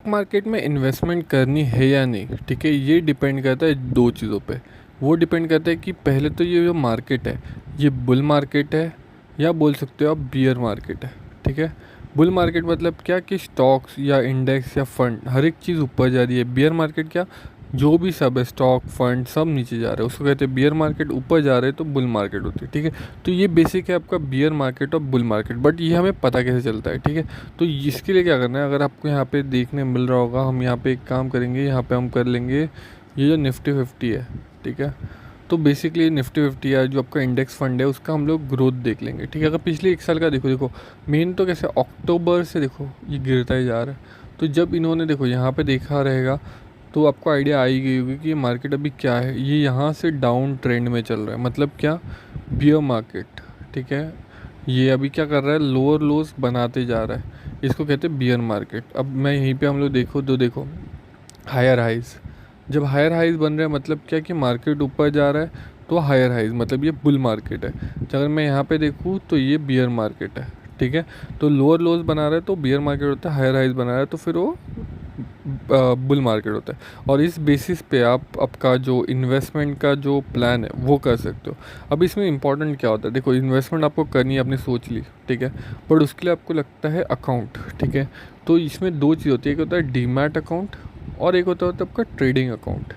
Market में investment करनी है या नहीं, ठीक है, ये डिपेंड करता है दो चीज़ों पे। वो डिपेंड करता है कि पहले तो ये जो मार्केट है ये बुल मार्केट है या बोल सकते हो आप बियर मार्केट है, ठीक है। बुल मार्केट मतलब क्या कि स्टॉक्स या इंडेक्स या फंड हर एक चीज़ ऊपर जा रही है। बियर मार्केट क्या, जो भी सब है स्टॉक फंड सब नीचे जा रहे हैं, उसको कहते हैं बियर मार्केट। ऊपर जा रहे हैं तो बुल मार्केट होती है, ठीक है। तो ये बेसिक है आपका बियर मार्केट और बुल मार्केट, बट ये हमें पता कैसे चलता है, ठीक है। तो इसके लिए क्या करना है, अगर आपको यहाँ पे देखने मिल रहा होगा, हम यहाँ पे एक काम करेंगे, यहाँ पे हम कर लेंगे ये जो निफ्टी 50 है, ठीक है। तो बेसिकली निफ्टी 50 है जो आपका इंडेक्स फंड है, उसका हम लोग ग्रोथ देख लेंगे, ठीक है। अगर पिछले एक साल का देखो मेन तो कैसे अक्टूबर से देखो ये गिरता ही जा रहा है। तो जब इन्होंने देखो यहाँ पे देखा रहेगा तो आपको आइडिया आ ही गई होगी कि ये मार्केट अभी क्या है। ये यहाँ से डाउन ट्रेंड में चल रहा है, मतलब क्या, बियर मार्केट, ठीक है। ये अभी क्या कर रहा है, लोअर लोज बनाते जा रहा है, इसको कहते हैं बियर मार्केट। अब मैं यहीं पे हम लोग देखो हायर हाइज, जब हायर हाइज बन रहे हैं मतलब क्या कि मार्केट ऊपर जा रहा है, तो हायर हाइज मतलब ये बुल मार्केट है। अगर मैं यहाँ पे देखूँ तो ये बियर मार्केट है, ठीक है। तो लोअर लोज बना रहा है तो बियर मार्केट होता है, हायर हाइज बना रहा है तो फिर वो बुल मार्केट होता है। और इस बेसिस पे आप आपका जो इन्वेस्टमेंट का जो प्लान है वो कर सकते हो। अब इसमें इंपॉर्टेंट क्या होता है, देखो इन्वेस्टमेंट आपको करनी है, आपने सोच ली, ठीक है, बट उसके लिए आपको लगता है अकाउंट, ठीक है। तो इसमें दो चीज़ होती है, एक होता है डीमैट अकाउंट और एक होता है आपका ट्रेडिंग अकाउंट,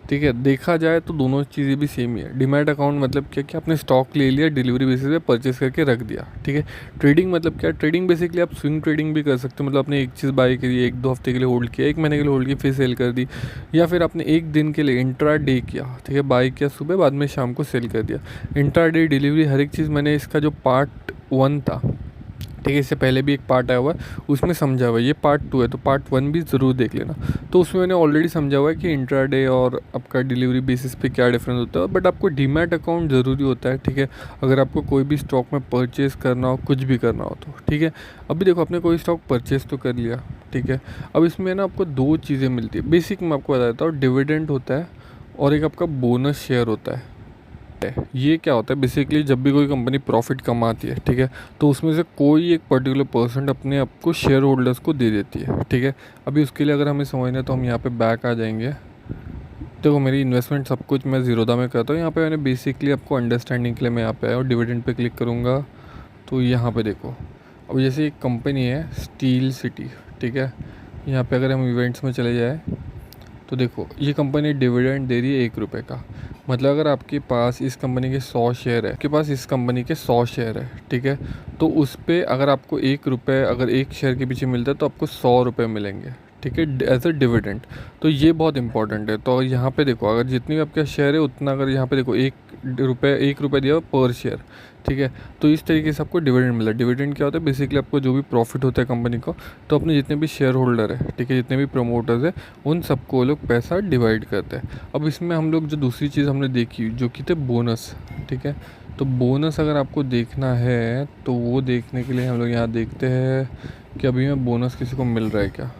ठीक है। देखा जाए तो दोनों चीज़ें भी सेम ही है। डीमैट अकाउंट मतलब क्या कि आपने स्टॉक ले लिया, डिलीवरी बेसिस पे परचेस करके रख दिया, ठीक है। ट्रेडिंग मतलब क्या, ट्रेडिंग बेसिकली आप स्विंग ट्रेडिंग भी कर सकते हो, मतलब आपने एक चीज़ बाई करी, एक दो हफ्ते के लिए होल्ड किया, एक महीने के लिए होल्ड की, फिर सेल कर दी, या फिर आपने एक दिन के लिए इंट्रा डे किया, ठीक है, बाई किया सुबह, बाद में शाम को सेल कर दिया। इंट्रा डे डिलीवरी हर एक चीज़ मैंने इसका जो पार्ट 1 था, ठीक है, इससे पहले भी एक पार्ट आया हुआ है उसमें समझा हुआ है, ये पार्ट 2 है, तो पार्ट 1 भी ज़रूर देख लेना। तो उसमें मैंने ऑलरेडी समझा हुआ है कि इंट्राडे और आपका डिलीवरी बेसिस पे क्या डिफरेंस होता है, बट आपको डीमैट अकाउंट ज़रूरी होता है, ठीक है, अगर आपको कोई भी स्टॉक में परचेज़ करना हो, कुछ भी करना हो तो, ठीक है। अभी देखो आपने कोई स्टॉक परचेज़ तो कर लिया, ठीक है। अब इसमें ना आपको दो चीज़ें मिलती है, बेसिक मैं आपको बता देता हूँ, डिविडेंड होता है और एक आपका बोनस शेयर होता है। ये क्या होता है, बेसिकली जब भी कोई कंपनी प्रॉफिट कमाती है, ठीक है, तो उसमें से कोई एक पर्टिकुलर परसेंट अपने आपको शेयर होल्डर्स को दे देती है, ठीक है। अभी उसके लिए अगर हमें समझना है तो हम यहाँ पे बैक आ जाएंगे। देखो मेरी इन्वेस्टमेंट सब कुछ मैं ज़ीरोधा में करता हूँ, यहाँ पे मैंने बेसिकली आपको अंडरस्टैंडिंग के लिए मैं यहाँ पे आया और डिविडेंड पे क्लिक करूँगा तो यहाँ पे देखो, अब जैसे एक कंपनी है स्टील सिटी, ठीक है, यहाँ पे अगर हम इवेंट्स में चले जाए तो देखो ये कंपनी डिविडेंड दे रही है 1 रुपये का। मतलब अगर आपके पास इस कंपनी के 100 शेयर है, आपके पास इस कंपनी के 100 शेयर है, ठीक है, तो उस पर अगर आपको 1 रुपये अगर एक शेयर के पीछे मिलता है तो आपको 100 रुपये मिलेंगे, ठीक है, एज अ डिविडेंड। तो ये बहुत इंपॉर्टेंट है। तो यहाँ पे देखो अगर जितनी भी आपका शेयर है उतना, अगर यहाँ पे देखो 1 रुपये दिया पर शेयर, ठीक है, तो इस तरीके से आपको डिविडेंड मिला। डिविडेंड क्या होता है, बेसिकली आपको जो भी प्रॉफिट होता है कंपनी को, तो अपने जितने भी शेयर होल्डर है, ठीक है, जितने भी प्रमोटर्स है, उन सबको वो लोग पैसा डिवाइड करते हैं। अब इसमें हम लोग जो दूसरी चीज़ हमने देखी जो कि थे बोनस, ठीक है। तो बोनस अगर आपको देखना है तो वो देखने के लिए हम लोग यहाँ देखते हैं कि अभी में बोनस किसी को मिल रहा है क्या।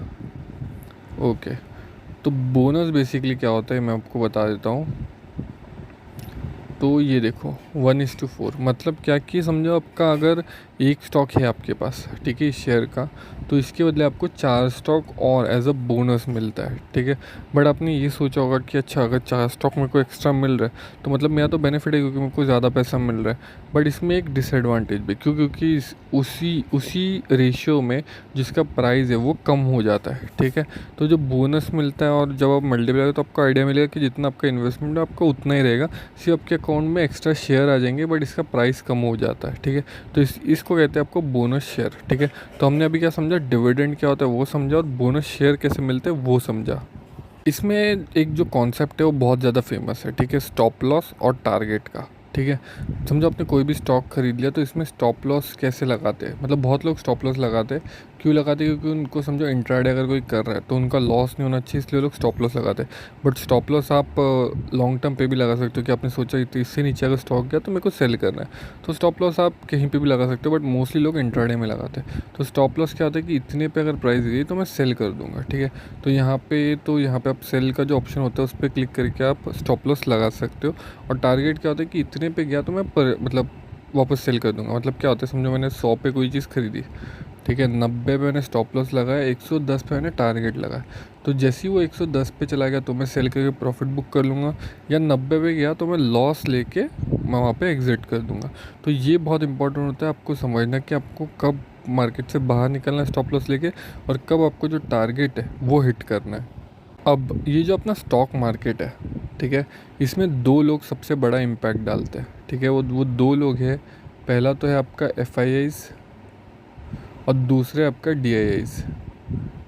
ओके, तो बोनस बेसिकली क्या होता है मैं आपको बता देता हूँ। तो ये देखो 1:4, मतलब क्या कि समझो आपका अगर एक स्टॉक है आपके पास, ठीक है, इस शेयर का, तो इसके बदले आपको 4 स्टॉक और एज अ बोनस मिलता है, ठीक है। बट आपने ये सोचा होगा कि अच्छा अगर 4 स्टॉक मेरे को एक्स्ट्रा मिल रहा है तो मतलब मेरा तो बेनिफिट है क्योंकि मेरे को ज़्यादा पैसा मिल रहा है। बट इसमें एक डिसएडवांटेज भी, क्योंकि उसी रेशियो में जिसका प्राइस है वो कम हो जाता है, ठीक है। तो जो बोनस मिलता है और जब आप मल्टीप्लाई तो आपको आइडिया मिलेगा कि जितना आपका इन्वेस्टमेंट है आपका उतना ही रहेगा, सिर्फ आपके अकाउंट में एक्स्ट्रा शेयर आ जाएंगे बट इसका प्राइस कम हो जाता है, ठीक है। तो इसको कहते हैं आपको बोनस शेयर, ठीक है। तो हमने अभी क्या समझा, डिविडेंड क्या होता है वो समझा और बोनस शेयर कैसे मिलते हैं वो समझा। इसमें एक जो कॉन्सेप्ट है वो बहुत ज़्यादा फेमस है, ठीक है, स्टॉप लॉस और टारगेट का, ठीक है। समझो आपने कोई भी स्टॉक खरीद लिया तो इसमें स्टॉप लॉस कैसे लगाते हैं, मतलब बहुत लोग स्टॉप लॉस लगाते हैं, क्यों लगाते हैं, क्योंकि उनको समझो इंट्राडे अगर कोई कर रहा है तो उनका लॉस नहीं होना चाहिए, इसलिए लोग स्टॉप लॉस लगाते हैं। बट स्टॉप लॉस आप लॉन्ग टर्म पे भी लगा सकते हो कि आपने सोचा कि इससे नीचे अगर स्टॉक गया तो मेरे को सेल करना है, तो स्टॉप लॉस आप कहीं पे भी लगा सकते हो, बट मोस्टली लोग इंट्राडे में लगाते हैं। तो स्टॉप लॉस क्या होता है कि इतने पे अगर प्राइस गई तो मैं सेल कर दूंगा, ठीक है। तो यहाँ पे आप सेल का जो ऑप्शन होता है उस पर क्लिक करके आप स्टॉप लॉस लगा सकते हो। और टारगेट क्या होता है कि इतने पे गया तो मैं मतलब वापस सेल कर दूंगा। मतलब क्या होता है, समझो मैंने 100 पे कोई चीज़ खरीदी, ठीक ठीक है। 90 पे मैंने स्टॉप लॉस लगाया, 110 पे मैंने टारगेट लगाया। तो जैसे ही वो 110 पे चला गया तो मैं सेल करके प्रॉफिट बुक कर लूँगा, या 90 पे गया तो मैं लॉस लेके मैं वहाँ पे एग्ज़िट कर दूँगा। तो ये बहुत इंपॉर्टेंट होता है आपको समझना कि आपको कब मार्केट से बाहर निकलना है स्टॉप लॉस लेके, और कब आपको जो टारगेट है वो हिट करना है। अब ये जो अपना स्टॉक मार्केट है, ठीक है, इसमें दो लोग सबसे बड़ा इम्पैक्ट डालते हैं, ठीक है। वो दो लोग हैं। पहला तो है आपका FIIs और दूसरे आपका DIIs,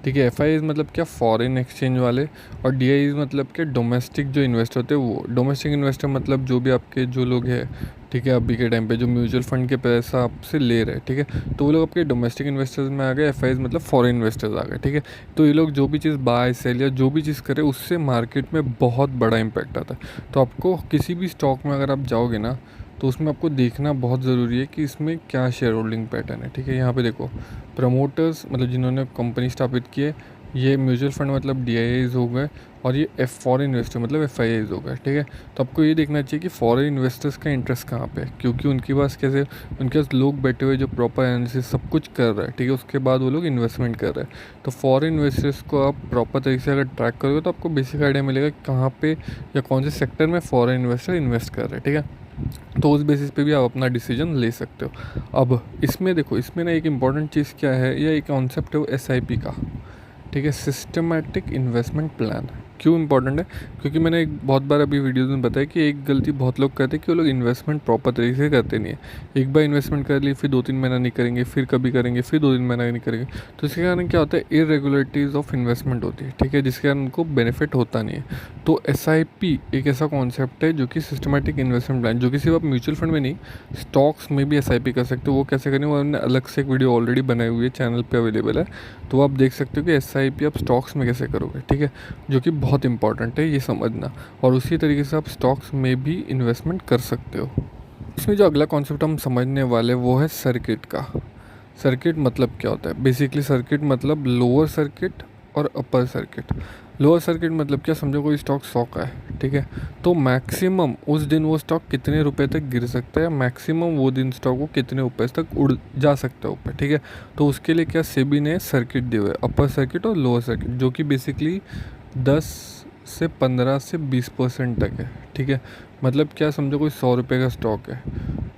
ठीक है। FIIs मतलब क्या, फॉरेन एक्सचेंज वाले, और DIIs मतलब क्या, डोमेस्टिक जो इन्वेस्टर होते हैं वो। डोमेस्टिक इन्वेस्टर मतलब जो भी आपके जो लोग हैं, ठीक है, अभी के टाइम पे जो म्यूचुअल फंड के पैसा आपसे ले रहे हैं, ठीक है, तो वो लोग आपके डोमेस्टिक इन्वेस्टर्स में आ गए। FIIs मतलब फॉरेन इन्वेस्टर्स आ गए, ठीक है। तो ये लोग जो भी चीज़ बाय सेल या जो भी चीज़ करें उससे मार्केट में बहुत बड़ा इम्पैक्ट आता है। तो आपको किसी भी स्टॉक में अगर आप जाओगे ना, तो उसमें आपको देखना बहुत ज़रूरी है कि इसमें क्या शेयर होल्डिंग पैटर्न है, ठीक है। यहाँ पे देखो, प्रमोटर्स मतलब जिन्होंने कंपनी स्थापित की है, ये म्यूचुअल फंड मतलब DIIs हो गए, और ये फॉरेन इन्वेस्टर मतलब FIIs हो गए, ठीक है। तो आपको ये देखना चाहिए कि फॉरेन इन्वेस्टर्स का इंटरेस्ट कहाँ पे है, क्योंकि उनके पास कैसे, उनके पास लोग बैठे हुए जो प्रॉपर एनालिसिस सब कुछ कर रहा है, ठीक है, उसके बाद वो लोग इन्वेस्टमेंट कर रहे हैं। तो फॉरेन इन्वेस्टर्स को आप प्रॉपर तरीके से अगर ट्रैक करोगे तो आपको बेसिक आइडिया मिलेगा कि कहाँ पे या कौन से सेक्टर में फॉरेन इन्वेस्टर इन्वेस्ट कर रहे हैं, ठीक है। तो उस बेसिस पे भी आप अपना डिसीजन ले सकते हो। अब इसमें देखो, इसमें ना एक इम्पॉर्टेंट चीज़ क्या है, या एक कॉन्सेप्ट है वो SIP का, ठीक है, सिस्टमैटिक इन्वेस्टमेंट प्लान। क्यों इंपॉर्टेंट है, क्योंकि मैंने एक बहुत बार अभी वीडियोज़ में बताया कि एक गलती बहुत लोग करते हैं कि वो लोग इन्वेस्टमेंट प्रॉपर तरीके से करते नहीं है। एक बार इन्वेस्टमेंट कर ली, फिर 2-3 महीना नहीं करेंगे, फिर कभी करेंगे, फिर 2-3 महीना नहीं करेंगे। तो इसके कारण क्या होता है, इरेगुलरिटीज़ ऑफ इन्वेस्टमेंट होती है, ठीक है, जिसके कारण उनको बेनिफिट होता नहीं है। तो SIP एक ऐसा कॉन्सेप्ट है जो कि सिस्टमैटिक इन्वेस्टमेंट प्लान, जो कि सिर्फ आप म्यूचुअल फंड में नहीं, स्टॉक्स में भी SIP कर सकते हो। वो कैसे करें, वो हमने अलग से एक वीडियो ऑलरेडी बनाई हुई है, चैनल पे अवेलेबल है, तो आप देख सकते हो कि SIP आप स्टॉक्स में कैसे करोगे, ठीक है, जो कि बहुत इंपॉर्टेंट है ये समझना। और उसी तरीके से आप स्टॉक्स में भी इन्वेस्टमेंट कर सकते हो। इसमें जो अगला कॉन्सेप्ट हम समझने वाले वो है सर्किट का। सर्किट मतलब क्या होता है, बेसिकली सर्किट मतलब लोअर सर्किट और अपर सर्किट। लोअर सर्किट मतलब क्या, समझो कोई स्टॉक 100 का है, ठीक है, तो मैक्सिमम उस दिन वो स्टॉक कितने रुपए तक गिर सकता है, मैक्सिमम वो दिन स्टॉक को कितने रुपए तक उड़ जा सकता है ऊपर, ठीक है। तो उसके लिए क्या सेबी ने सर्किट दिए हुए, अपर सर्किट और लोअर सर्किट, जो कि बेसिकली 10 से 15 से 20% तक है, ठीक है। मतलब क्या, समझो कोई 100 रुपये का स्टॉक है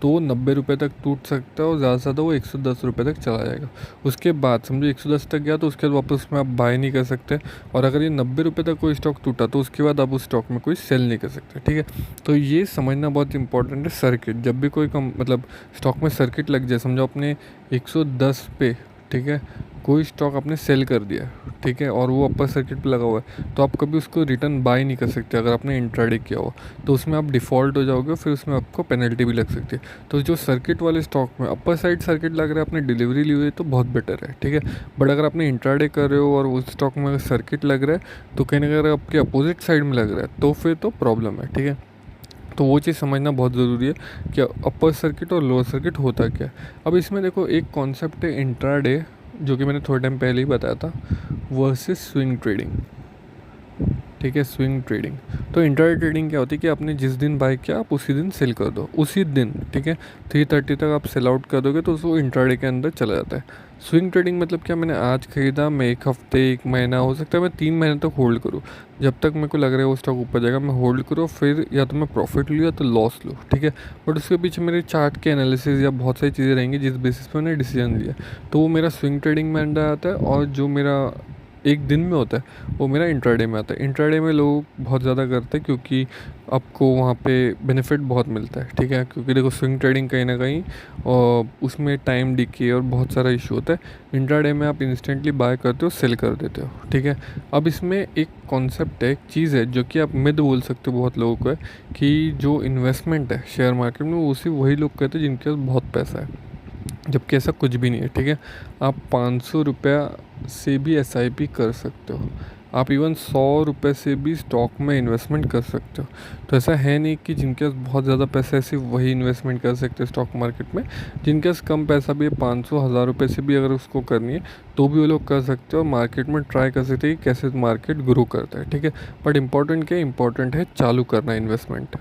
तो वो 90 रुपये तक टूट सकता है, और ज़्यादा से ज़्यादा वो 110 रुपये तक चला जाएगा। उसके बाद समझो 110 तक गया तो उसके बाद वापस उसमें आप बाय नहीं कर सकते, और अगर ये 90 रुपये तक कोई स्टॉक टूटा तो उसके बाद आप उस स्टॉक में कोई सेल नहीं कर सकते, ठीक है। तो ये समझना बहुत इंपॉर्टेंट है सर्किट। जब भी कोई मतलब स्टॉक में सर्किट लग जाए, समझो अपने 110 पे, ठीक है, कोई स्टॉक आपने सेल कर दिया, ठीक है, और वो अपर सर्किट पे लगा हुआ है, तो आप कभी उसको रिटर्न बाय नहीं कर सकते अगर आपने इंट्राडे किया हो, तो उसमें आप डिफ़ॉल्ट हो जाओगे, फिर उसमें आपको पेनल्टी भी लग सकती है। तो जो सर्किट वाले स्टॉक में अपर साइड सर्किट लग रहा है, आपने डिलीवरी ली हुई है तो बहुत बेटर है, ठीक है। बट अगर आपने इंट्राडे कर रहे हो और उस स्टॉक में सर्किट लग रहा है, तो कहीं ना कहीं अगर आपके अपोजिट साइड में लग रहा है तो फिर तो प्रॉब्लम है, ठीक है। तो वो चीज़ समझना बहुत ज़रूरी है कि अपर सर्किट और लोअर सर्किट होता क्या है। अब इसमें देखो एक कॉन्सेप्ट है इंट्राडे, जो कि मैंने थोड़े टाइम पहले ही बताया था, वर्सेस स्विंग ट्रेडिंग, ठीक है, स्विंग ट्रेडिंग। तो इंट्राडे ट्रेडिंग क्या होती है कि आपने जिस दिन बाय किया आप उसी दिन सेल कर दो, उसी दिन, ठीक है, 3:30 तक आप सेल आउट कर दोगे तो वो इंट्राडे के अंदर चला जाता है। स्विंग ट्रेडिंग मतलब क्या, मैंने आज ख़रीदा, मैं 1 हफ्ते 1 महीना हो सकता है मैं 3 महीने तक होल्ड करूँ, जब तक मेरे को लग रहा है वो स्टॉक ऊपर जाएगा मैं होल्ड करूँ, फिर या तो मैं प्रॉफिट लूँ या तो लॉस लूँ, ठीक है। बट उसके पीछे मेरे चार्ट के एनालिसिस या बहुत सारी चीज़ें रहेंगी जिस बेसिस पे मैंने डिसीजन लिया, तो वो मेरा स्विंग ट्रेडिंग में अंडर आता है। और जो मेरा एक दिन में होता है वो मेरा इंट्राडे में आता है। इंट्राडे में लोग बहुत ज़्यादा करते हैं क्योंकि आपको वहाँ पे बेनिफिट बहुत मिलता है, ठीक है, क्योंकि देखो स्विंग ट्रेडिंग कहीं ना कहीं और उसमें टाइम डिके और बहुत सारा इशू होता है। इंट्राडे में आप इंस्टेंटली बाय करते हो, सेल कर देते हो, ठीक है। अब इसमें एक कॉन्सेप्ट है, एक चीज़ है जो कि आप मिथ बोल सकते हो बहुत लोगों को, है कि जो इन्वेस्टमेंट है शेयर मार्केट में वो सिर्फ वही लोग करते हैं जिनके पास बहुत पैसा है, जबकि ऐसा कुछ भी नहीं है, ठीक है। आप 500 रुपया से भी SIP कर सकते हो, आप इवन 100 रुपये से भी स्टॉक में इन्वेस्टमेंट कर सकते हो। तो ऐसा है नहीं कि जिनके पास बहुत ज़्यादा पैसा है सिर्फ वही इन्वेस्टमेंट कर सकते हैं स्टॉक मार्केट में। जिनके पास कम पैसा भी है, 500-1000 रुपये से भी अगर उसको करनी है तो भी वो लोग कर सकते हो, और मार्केट में ट्राई कर सकते हैं कि कैसे मार्केट ग्रो करता है, ठीक है। बट इंपॉर्टेंट क्या है, इंपॉर्टेंट है चालू करना इन्वेस्टमेंट।